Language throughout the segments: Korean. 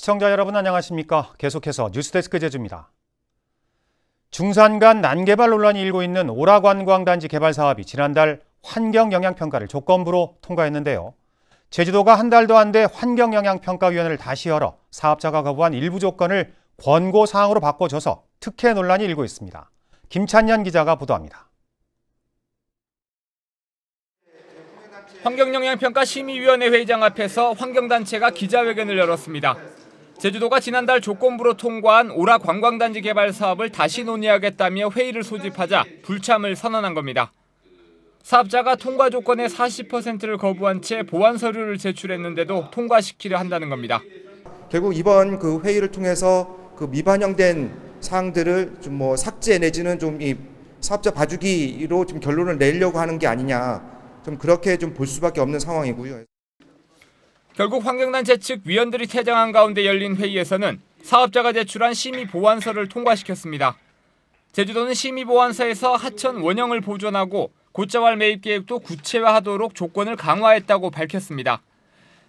시청자 여러분 안녕하십니까? 계속해서 뉴스데스크 제주입니다. 중산 간 난개발 논란이 일고 있는 오라관광단지 개발 사업이 지난달 환경영향평가를 조건부로 통과했는데요. 제주도가 한 달도 안 돼 환경영향평가위원회를 다시 열어 사업자가 거부한 일부 조건을 권고사항으로 바꿔줘서 특혜 논란이 일고 있습니다. 김찬년 기자가 보도합니다. 환경영향평가 심의위원회 회의장 앞에서 환경단체가 기자회견을 열었습니다. 제주도가 지난달 조건부로 통과한 오라 관광단지 개발 사업을 다시 논의하겠다며 회의를 소집하자 불참을 선언한 겁니다. 사업자가 통과 조건의 40%를 거부한 채 보완 서류를 제출했는데도 통과시키려 한다는 겁니다. 결국 이번 회의를 통해서 미반영된 사항들을 좀 삭제 내지는 좀 이 사업자 봐주기로 좀 결론을 내려고 하는 게 아니냐, 좀 그렇게 좀 볼 수밖에 없는 상황이고요. 결국 환경단체 측 위원들이 퇴장한 가운데 열린 회의에서는 사업자가 제출한 심의 보완서를 통과시켰습니다. 제주도는 심의 보완서에서 하천 원형을 보존하고 고자왈 매입 계획도 구체화하도록 조건을 강화했다고 밝혔습니다.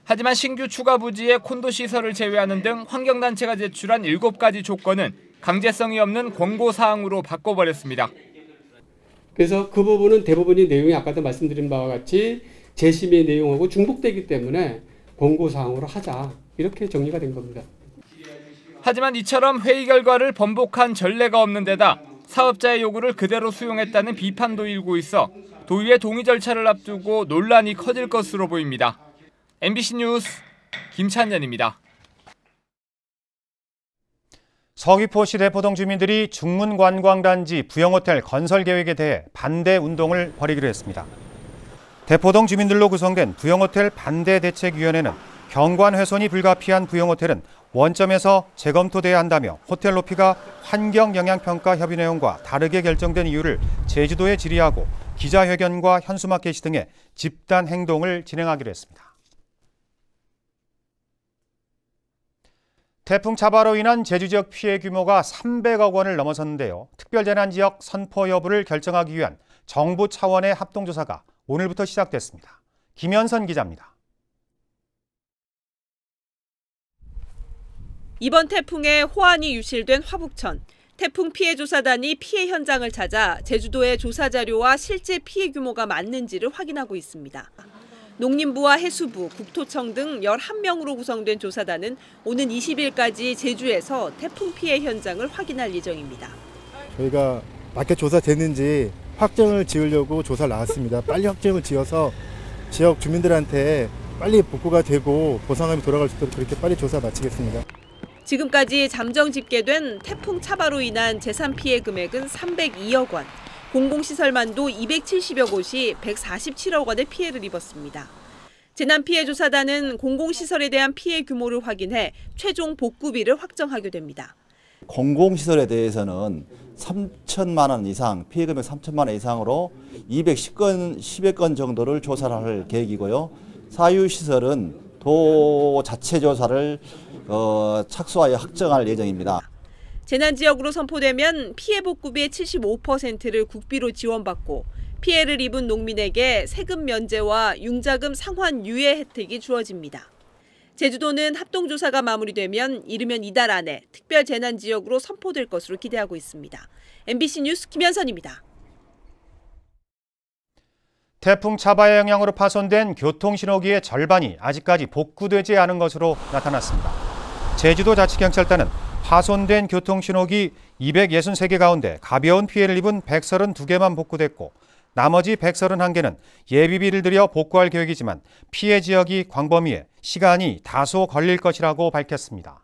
하지만 신규 추가 부지의 콘도 시설을 제외하는 등 환경단체가 제출한 7가지 조건은 강제성이 없는 권고사항으로 바꿔버렸습니다. 그래서 그 부분은 대부분의 내용이 아까도 말씀드린 바와 같이 재심의 내용하고 중복되기 때문에 권고사항으로 하자, 이렇게 정리가 된 겁니다. 하지만 이처럼 회의 결과를 번복한 전례가 없는 데다 사업자의 요구를 그대로 수용했다는 비판도 일고 있어 도의회 동의 절차를 앞두고 논란이 커질 것으로 보입니다. MBC 뉴스 김찬년입니다. 서귀포시 대포동 주민들이 중문관광단지 부영호텔 건설 계획에 대해 반대 운동을 벌이기로 했습니다. 대포동 주민들로 구성된 부영호텔 반대대책위원회는 경관 훼손이 불가피한 부영호텔은 원점에서 재검토돼야 한다며 호텔 높이가 환경영향평가 협의 내용과 다르게 결정된 이유를 제주도에 질의하고 기자회견과 현수막 게시 등의 집단 행동을 진행하기로 했습니다. 태풍 차바로 인한 제주 지역 피해 규모가 300억 원을 넘어섰는데요. 특별재난지역 선포 여부를 결정하기 위한 정부 차원의 합동조사가 오늘부터 시작됐습니다. 김현선 기자입니다. 이번 태풍에 호환이 유실된 화북천. 태풍 피해 조사단이 피해 현장을 찾아 제주도의 조사 자료와 실제 피해 규모가 맞는지를 확인하고 있습니다. 농림부와 해수부, 국토청 등 11명으로 구성된 조사단은 오는 20일까지 제주에서 태풍 피해 현장을 확인할 예정입니다. 저희가 맞게 조사됐는지 확정을 지으려고 조사를 나왔습니다. 빨리 확정을 지어서 지역 주민들한테 빨리 복구가 되고 보상금이 돌아갈 수 있도록 그렇게 빨리 조사 마치겠습니다. 지금까지 잠정 집계된 태풍 차바로 인한 재산 피해 금액은 302억 원, 공공시설만도 270여 곳이 147억 원의 피해를 입었습니다. 재난피해조사단은 공공시설에 대한 피해 규모를 확인해 최종 복구비를 확정하게 됩니다. 공공시설에 대해서는 3천만 원 이상, 피해 금액 3천만 원 이상으로 210여 건 정도를 조사를 할 계획이고요. 사유시설은 도 자체 조사를 착수하여 확정할 예정입니다. 재난지역으로 선포되면 피해 복구비의 75%를 국비로 지원받고 피해를 입은 농민에게 세금 면제와 융자금 상환 유예 혜택이 주어집니다. 제주도는 합동조사가 마무리되면 이르면 이달 안에 특별재난지역으로 선포될 것으로 기대하고 있습니다. MBC 뉴스 김현선입니다. 태풍 차바의 영향으로 파손된 교통신호기의 절반이 아직까지 복구되지 않은 것으로 나타났습니다. 제주도자치경찰단은 파손된 교통신호기 263개 가운데 가벼운 피해를 입은 132개만 복구됐고 나머지 131개는 예비비를 들여 복구할 계획이지만 피해 지역이 광범위해 시간이 다소 걸릴 것이라고 밝혔습니다.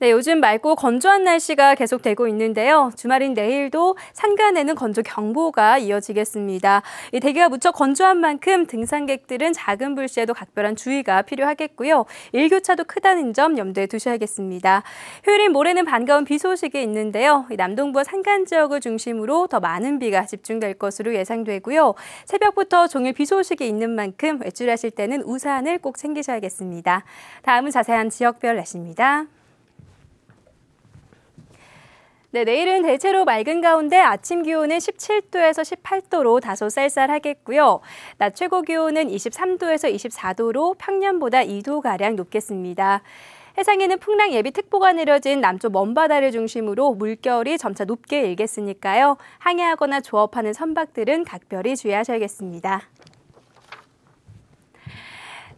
네, 요즘 맑고 건조한 날씨가 계속되고 있는데요. 주말인 내일도 산간에는 건조 경보가 이어지겠습니다. 이 대기가 무척 건조한 만큼 등산객들은 작은 불씨에도 각별한 주의가 필요하겠고요. 일교차도 크다는 점 염두에 두셔야겠습니다. 휴일인 모레는 반가운 비 소식이 있는데요. 남동부와 산간 지역을 중심으로 더 많은 비가 집중될 것으로 예상되고요. 새벽부터 종일 비 소식이 있는 만큼 외출하실 때는 우산을 꼭 챙기셔야겠습니다. 다음은 자세한 지역별 날씨입니다. 네, 내일은 대체로 맑은 가운데 아침 기온은 17도에서 18도로 다소 쌀쌀하겠고요. 낮 최고 기온은 23도에서 24도로 평년보다 2도가량 높겠습니다. 해상에는 풍랑 예비특보가 내려진 남쪽 먼바다를 중심으로 물결이 점차 높게 일겠으니까요. 항해하거나 조업하는 선박들은 각별히 주의하셔야겠습니다.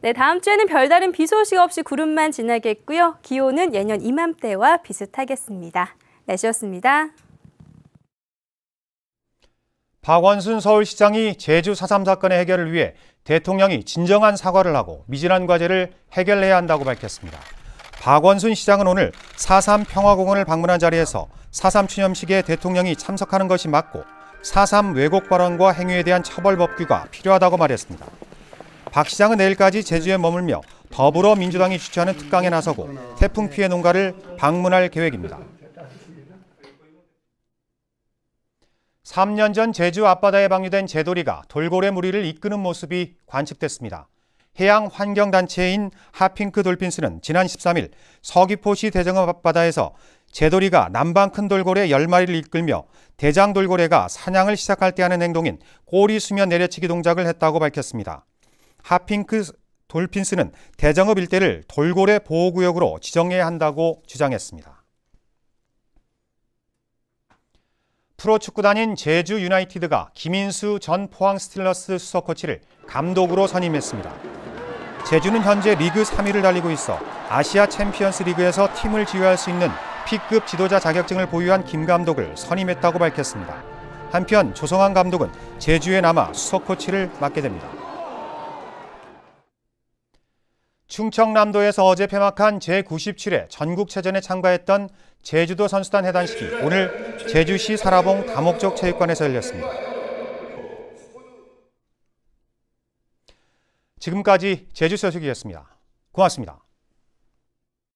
네, 다음 주에는 별다른 비 소식 없이 구름만 지나겠고요. 기온은 예년 이맘때와 비슷하겠습니다. 날씨였습니다. 박원순 서울시장이 제주 4.3 사건의 해결을 위해 대통령이 진정한 사과를 하고 미진한 과제를 해결해야 한다고 밝혔습니다. 박원순 시장은 오늘 4.3 평화공원을 방문한 자리에서 4.3 추념식에 대통령이 참석하는 것이 맞고 4.3 왜곡 발언과 행위에 대한 처벌 법규가 필요하다고 말했습니다. 박 시장은 내일까지 제주에 머물며 더불어민주당이 주최하는 특강에 나서고 태풍 피해 농가를 방문할 계획입니다. 3년 전 제주 앞바다에 방류된 제도리가 돌고래 무리를 이끄는 모습이 관측됐습니다. 해양환경단체인 하핑크 돌핀스는 지난 13일 서귀포시 대정읍 앞바다에서 제도리가 남방 큰 돌고래 10마리를 이끌며 대장 돌고래가 사냥을 시작할 때 하는 행동인 꼬리 수면 내려치기 동작을 했다고 밝혔습니다. 하핑크 돌핀스는 대정읍 일대를 돌고래 보호구역으로 지정해야 한다고 주장했습니다. 프로축구단인 제주 유나이티드가 김인수 전 포항 스틸러스 수석 코치를 감독으로 선임했습니다. 제주는 현재 리그 3위를 달리고 있어 아시아 챔피언스 리그에서 팀을 지휘할 수 있는 P급 지도자 자격증을 보유한 김 감독을 선임했다고 밝혔습니다. 한편 조성환 감독은 제주에 남아 수석 코치를 맡게 됩니다. 충청남도에서 어제 폐막한 제97회 전국체전에 참가했던 제주도 선수단 해단식이 오늘 제주시 사라봉 다목적 체육관에서 열렸습니다. 지금까지 제주 소식이었습니다. 고맙습니다.